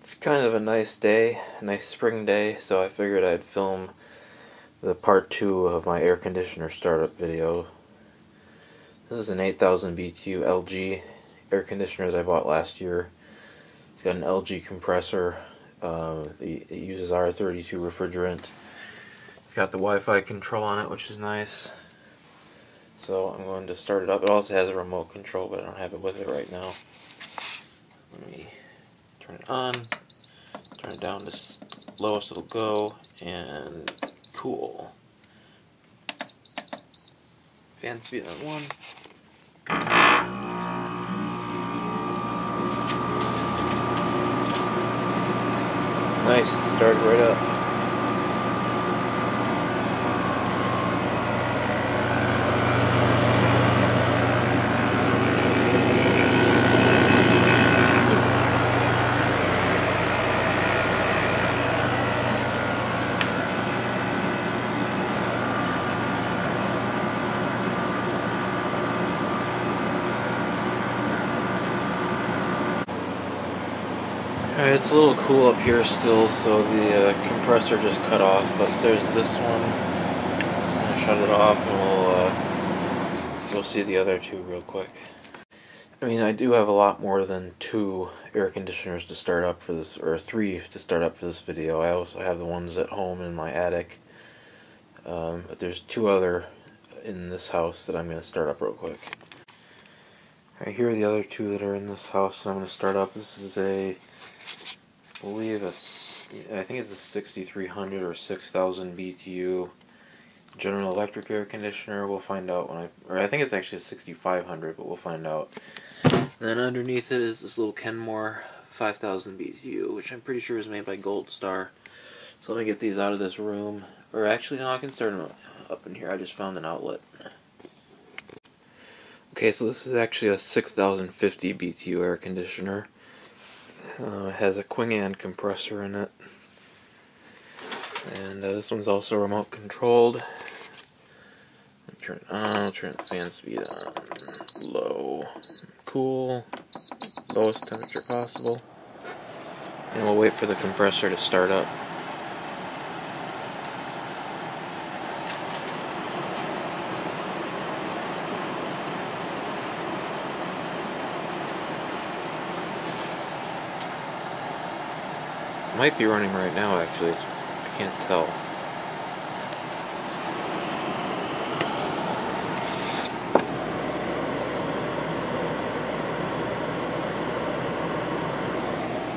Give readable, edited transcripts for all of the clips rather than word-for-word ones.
It's kind of a nice day, a nice spring day, so I figured I'd film the part 2 of my air conditioner startup video. This is an 8000 BTU LG air conditioner that I bought last year. It's got an LG compressor. It uses R32 refrigerant. It's got the Wi-Fi control on it, which is nice. So I'm going to start it up. It also has a remote control, but I don't have it with it right now. Let me turn it on, turn it down to lowest it'll go, and cool. Fan speed on 1. Nice, it started right up. Alright, it's a little cool up here still, so the compressor just cut off, but there's this one. I'm going to shut it off and we'll see the other two real quick. I mean, I do have a lot more than 2 air conditioners to start up for this, or 3 to start up for this video. I also have the ones at home in my attic, but there's 2 other in this house that I'm going to start up real quick. Alright, here are the other 2 that are in this house that I'm going to start up. This is I think it's a 6300 or 6000 BTU General Electric air conditioner. We'll find out or I think it's actually a 6500, but we'll find out. And then underneath it is this little Kenmore 5000 BTU, which I'm pretty sure is made by Gold Star. So let me get these out of this room. Or actually, no, I can start them up in here. I just found an outlet. Okay, so this is actually a 6050 BTU air conditioner. It has a Quingan compressor in it. And this one's also remote controlled. I'll turn it on, I'll turn the fan speed on low, cool, lowest temperature possible. And we'll wait for the compressor to start up. It might be running right now, actually. I can't tell.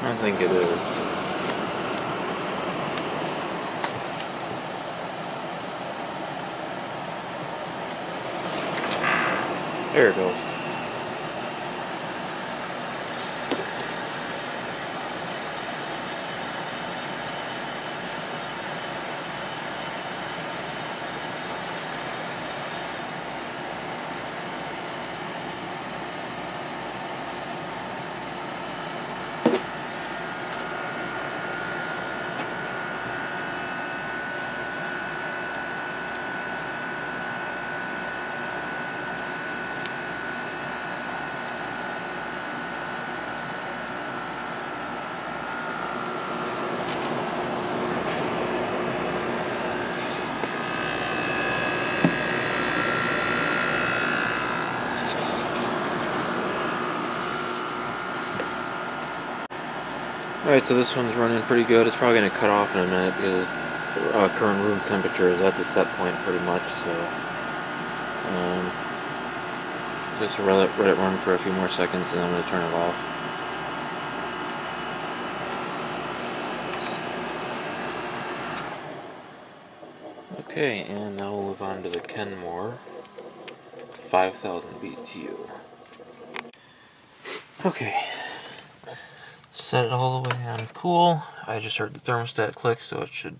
I don't think it is. There it goes. Alright, so this one's running pretty good. It's probably going to cut off in a minute because current room temperature is at the set point pretty much, so just let it run for a few more seconds and I'm going to turn it off. Okay, and now we'll move on to the Kenmore 5000 BTU. Okay. Set it all the way on cool. I just heard the thermostat click, so it should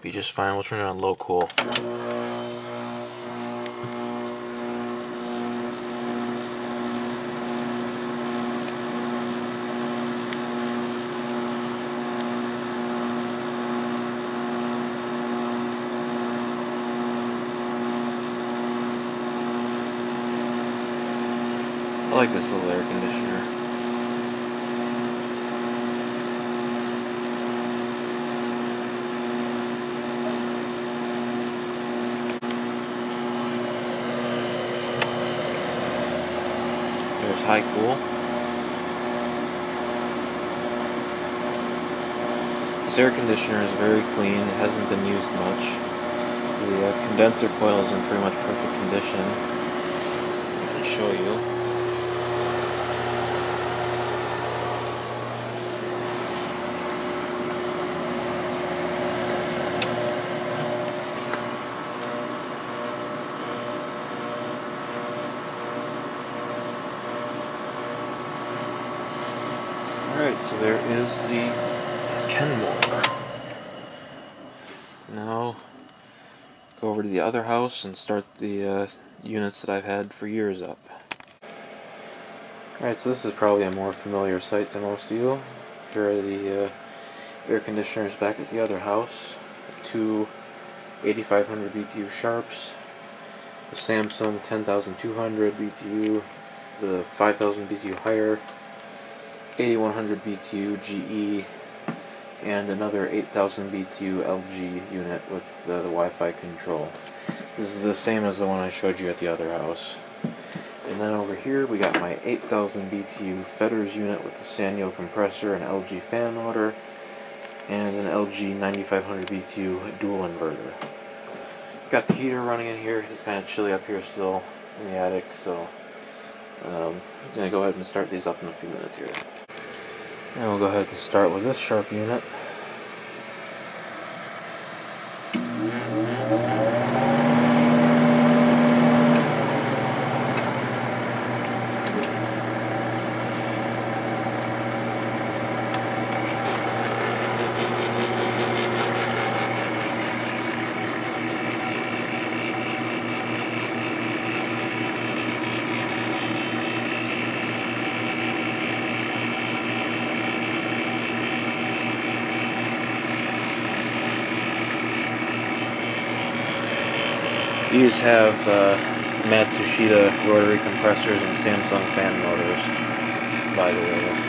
be just fine. We'll turn it on low cool. I like this little air conditioner. high cool. This air conditioner is very clean, it hasn't been used much. The condenser coil is in pretty much perfect condition. I'm going to show you. Alright, so there is the Kenmore. Now, go over to the other house and start the units that I've had for years up. Alright, so this is probably a more familiar sight to most of you. Here are the air conditioners back at the other house. Two 8500 BTU Sharps, the Samsung 10200 BTU, the 5000 BTU higher, 8100 BTU GE, and another 8000 BTU LG unit with the Wi-Fi control. This is the same as the one I showed you at the other house. And then over here we got my 8000 BTU Fetters unit with the Sanyo compressor and LG fan motor, and an LG 9500 BTU dual inverter. Got the heater running in here because it's kind of chilly up here still in the attic, so I'm going to go ahead and start these up in a few minutes here. And we'll go ahead and start with this Sharp unit. These have Matsushita rotary compressors and Samsung fan motors, by the way.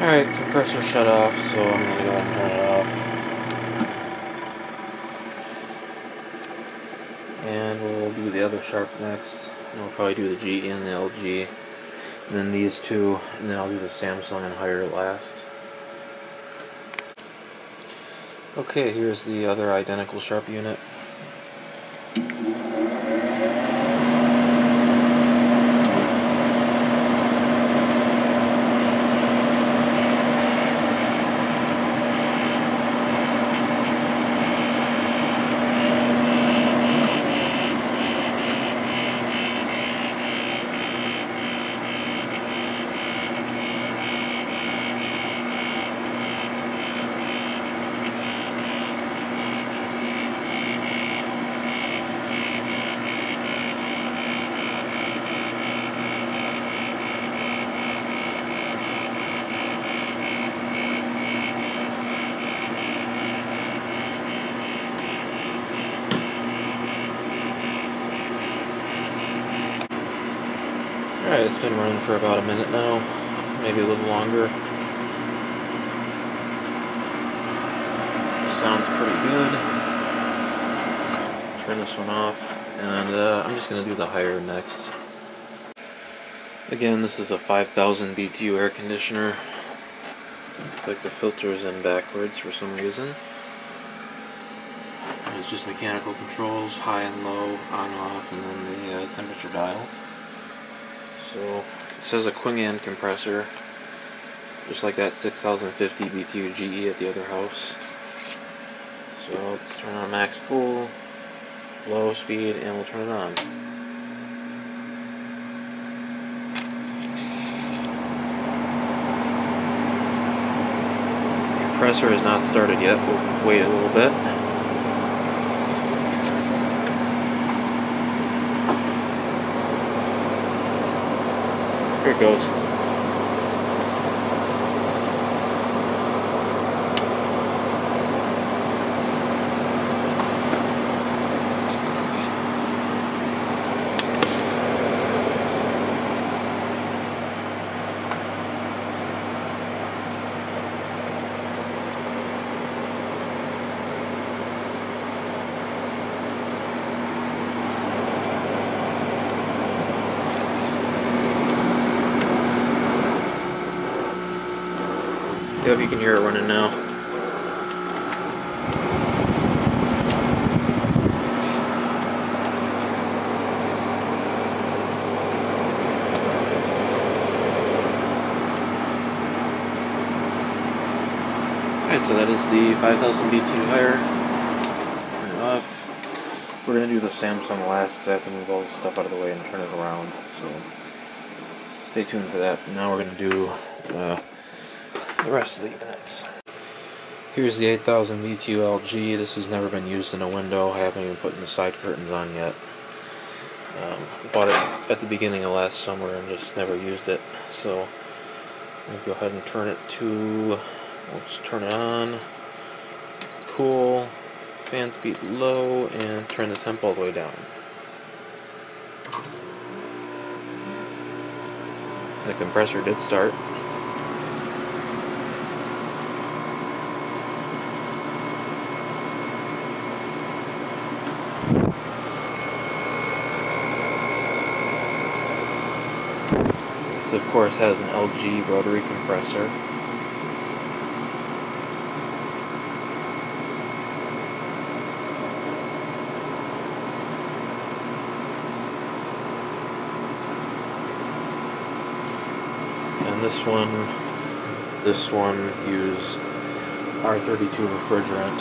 Alright, compressor shut off, so I'm going to go ahead and turn it off. And we'll do the other Sharp next. And we'll probably do the GE and the LG. And then these two, and then I'll do the Samsung and higher last. Okay, here's the other identical Sharp unit. Alright, it's been running for about a minute now, maybe a little longer. Sounds pretty good. Turn this one off, and I'm just going to do the higher next. Again, this is a 5000 BTU air conditioner. Looks like the filter is in backwards for some reason. It's just mechanical controls, high and low, on, off, and then the temperature dial. So it says a Quingan compressor, just like that 6050 BTU GE at the other house. So let's turn on max cool, low speed, and we'll turn it on. Compressor is not started yet. We'll wait a little bit. Here it goes. Yep, you can hear it running now. Alright, so that is the 5000 BTU higher. Turn it off. We're going to do the Samsung last because I have to move all this stuff out of the way and turn it around. So stay tuned for that. Now we're going to do the rest of the units. Here's the 8000 BTU LG. This has never been used in a window. I haven't even put the side curtains on yet. Bought it at the beginning of last summer and just never used it. So I'm going to go ahead and turn it to, let's turn it on, cool, fan speed low, and turn the temp all the way down. The compressor did start. This of course has an LG rotary compressor. And this one used R32 refrigerant.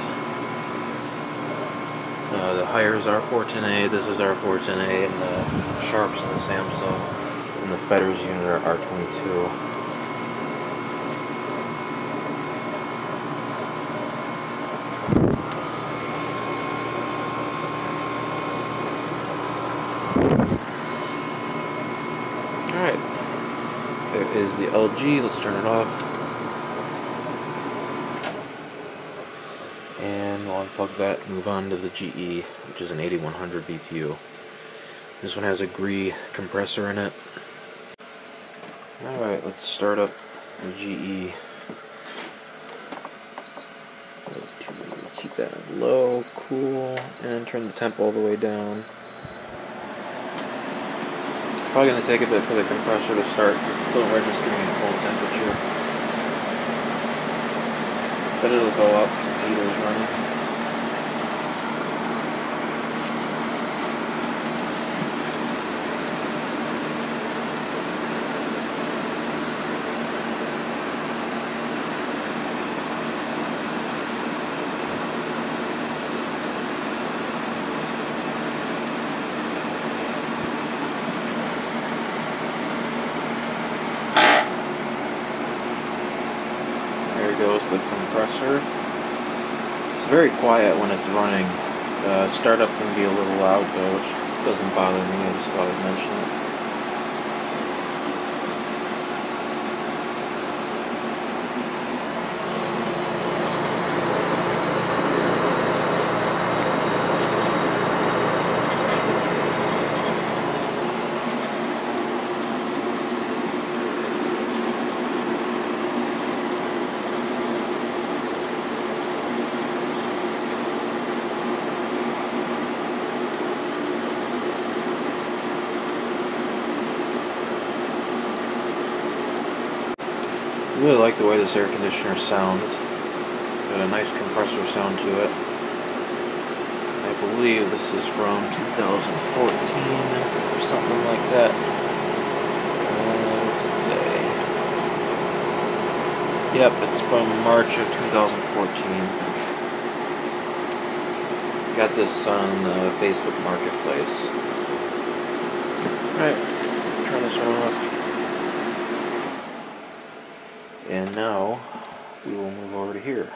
The higher is R410A, this is R410A, and the Sharps and the Samsung and the Fetters unit are R22. Alright, there is the LG, let's turn it off. And we'll unplug that and move on to the GE, which is an 8100 BTU. This one has a Gree compressor in it. Alright, let's start up the GE. Keep that on low, cool, and turn the temp all the way down. It's probably going to take a bit for the compressor to start. It's still registering at cold temperature. But it'll go up because the heater's running. Goes the compressor. It's very quiet when it's running. Startup can be a little loud though, which doesn't bother me. I just thought I'd mention it. I really like the way this air conditioner sounds. It's got a nice compressor sound to it. I believe this is from 2014 or something like that. What's it say? Yep, it's from March of 2014. Got this on Facebook Marketplace. Alright, turn this one off. And now we will move over to here.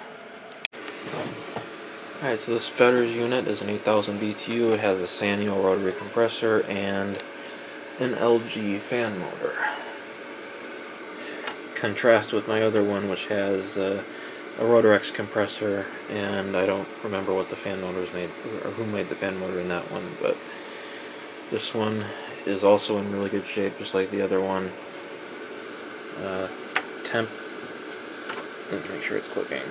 Alright, so this Fetters unit is an 8000 BTU. It has a Sanyo rotary compressor and an LG fan motor. contrast with my other one, which has a Rotorex compressor, and I don't remember what the fan motor was made, or who made the fan motor in that one, but this one is also in really good shape, just like the other one. Temp. Let me make sure it's clicking.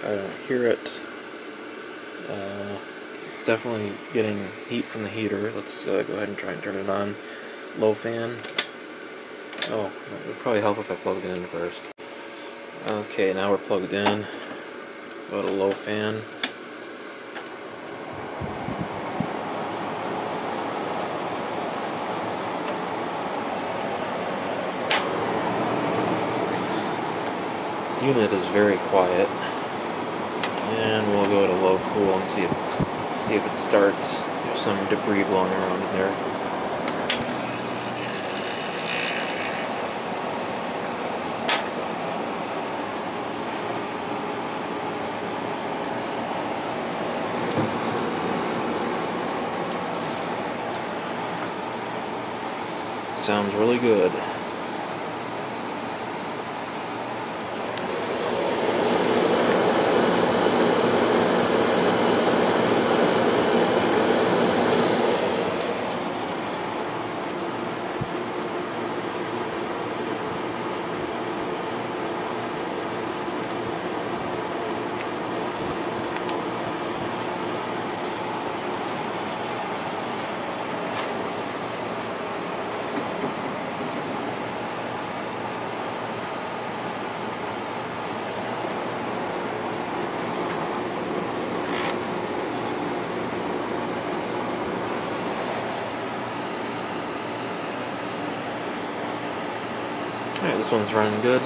I don't hear it. It's definitely getting heat from the heater. Let's go ahead and try and turn it on. Low fan. Oh, it would probably help if I plugged it in first. Okay, now we're plugged in. Go to low fan. This unit is very quiet. And we'll go to low cool and see if it starts. There's some debris blowing around in there. Sounds really good. Alright, this one's running good.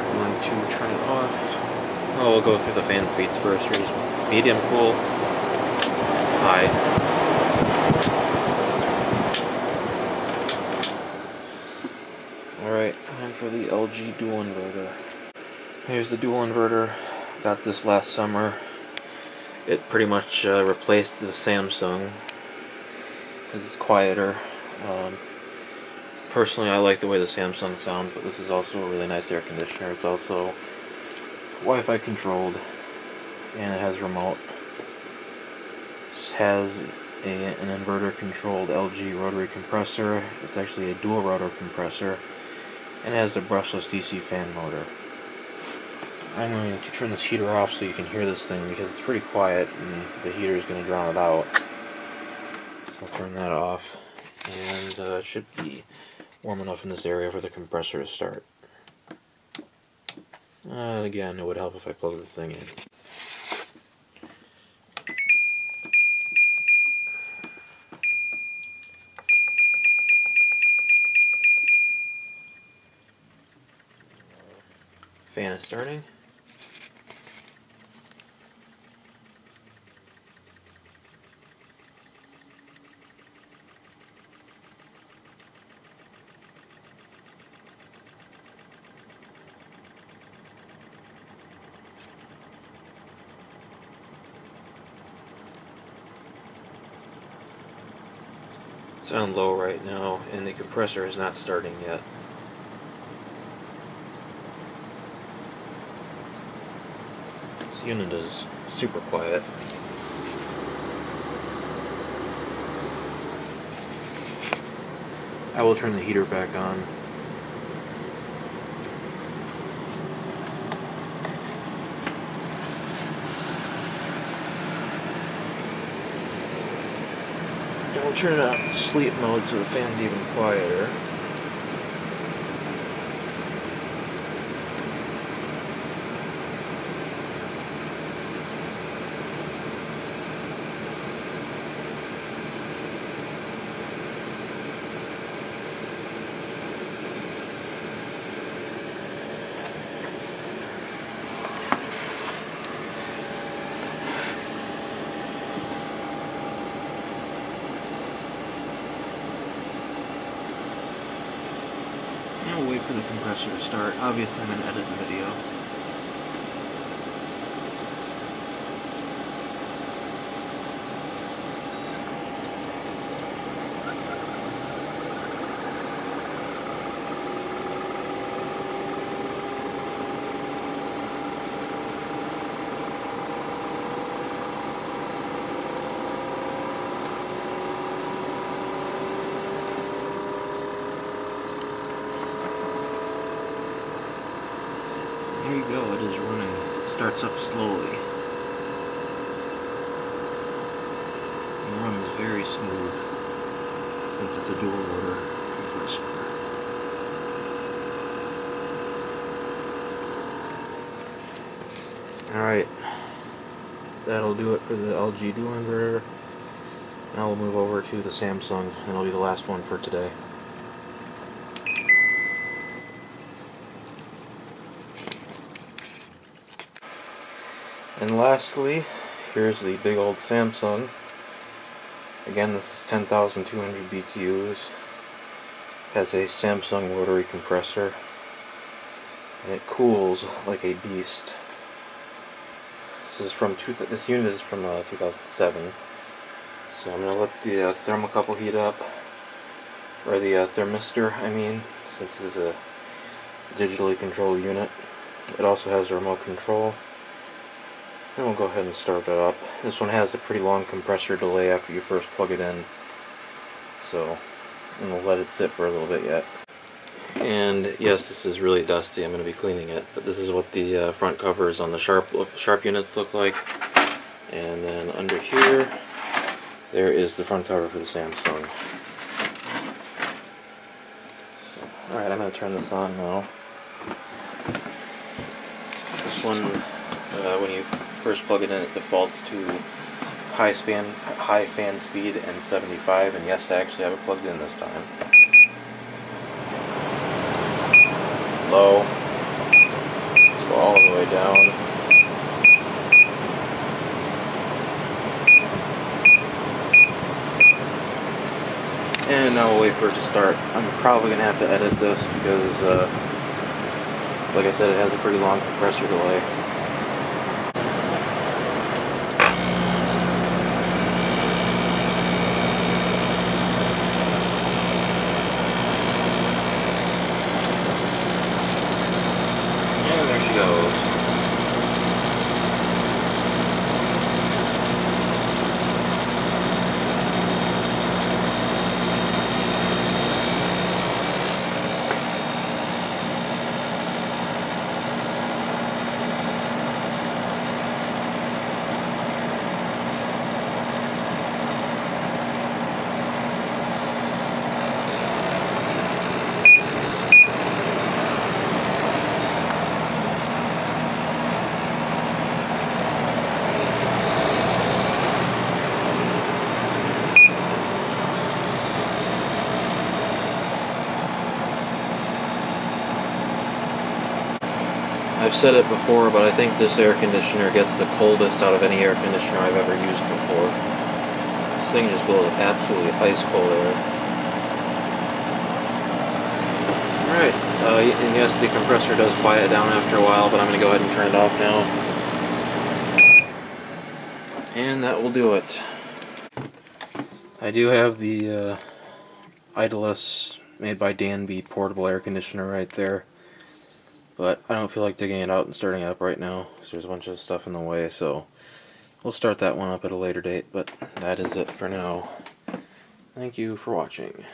I'm going to turn it off. Oh, we'll go through the fan speeds first. Here's medium cool, high. Alright, time for the LG dual inverter. Here's the dual inverter. Got this last summer. It pretty much replaced the Samsung because it's quieter. Personally, I like the way the Samsung sounds, but this is also a really nice air conditioner. It's also Wi-Fi controlled, and it has remote. This has an inverter controlled LG rotary compressor. It's actually a dual rotor compressor, and it has a brushless DC fan motor. I'm going to turn this heater off so you can hear this thing because it's pretty quiet and the heater is going to drown it out. So I'll turn that off, and it should be warm enough in this area for the compressor to start. Again, it would help if I plug the thing in. Fan is starting. It's on low right now, and the compressor is not starting yet. This unit is super quiet. I will turn the heater back on. We'll turn it on sleep mode so the fan's even quieter. I'll wait for the compressor to start. Obviously, I'm going to edit the video. starts up slowly. It runs very smooth since it's a dual motor compressor. Alright, that'll do it for the LG dual inverter. Now we'll move over to the Samsung, and it'll be the last one for today. And lastly, here's the big old Samsung. Again, this is 10,200 BTUs. Has a Samsung rotary compressor, and it cools like a beast. This unit is from 2007. So I'm gonna let the thermocouple heat up, or the thermistor, I mean, since this is a digitally controlled unit. It also has a remote control. And we'll go ahead and start it up. This one has a pretty long compressor delay after you first plug it in, so I'm going to let it sit for a little bit yet. And yes, this is really dusty. I'm going to be cleaning it, but this is what the front covers on the Sharp units look like. And then under here, there is the front cover for the Samsung. So, alright, I'm going to turn this on now. This one, when you first plug it in, it defaults to high fan speed and 75, and yes, I actually have it plugged in this time. Low. Let's go all the way down. And now we'll wait for it to start. I'm probably going to have to edit this because, like I said, it has a pretty long compressor delay. There she goes. I've said it before, but I think this air conditioner gets the coldest out of any air conditioner I've ever used before. This thing just blows absolutely ice cold air. Alright, and yes, the compressor does quiet down after a while, but I'm going to go ahead and turn it off now. And that will do it. I do have the Idless made by Danby portable air conditioner right there. But I don't feel like digging it out and starting it up right now, because there's a bunch of stuff in the way, so we'll start that one up at a later date, but that is it for now. Thank you for watching.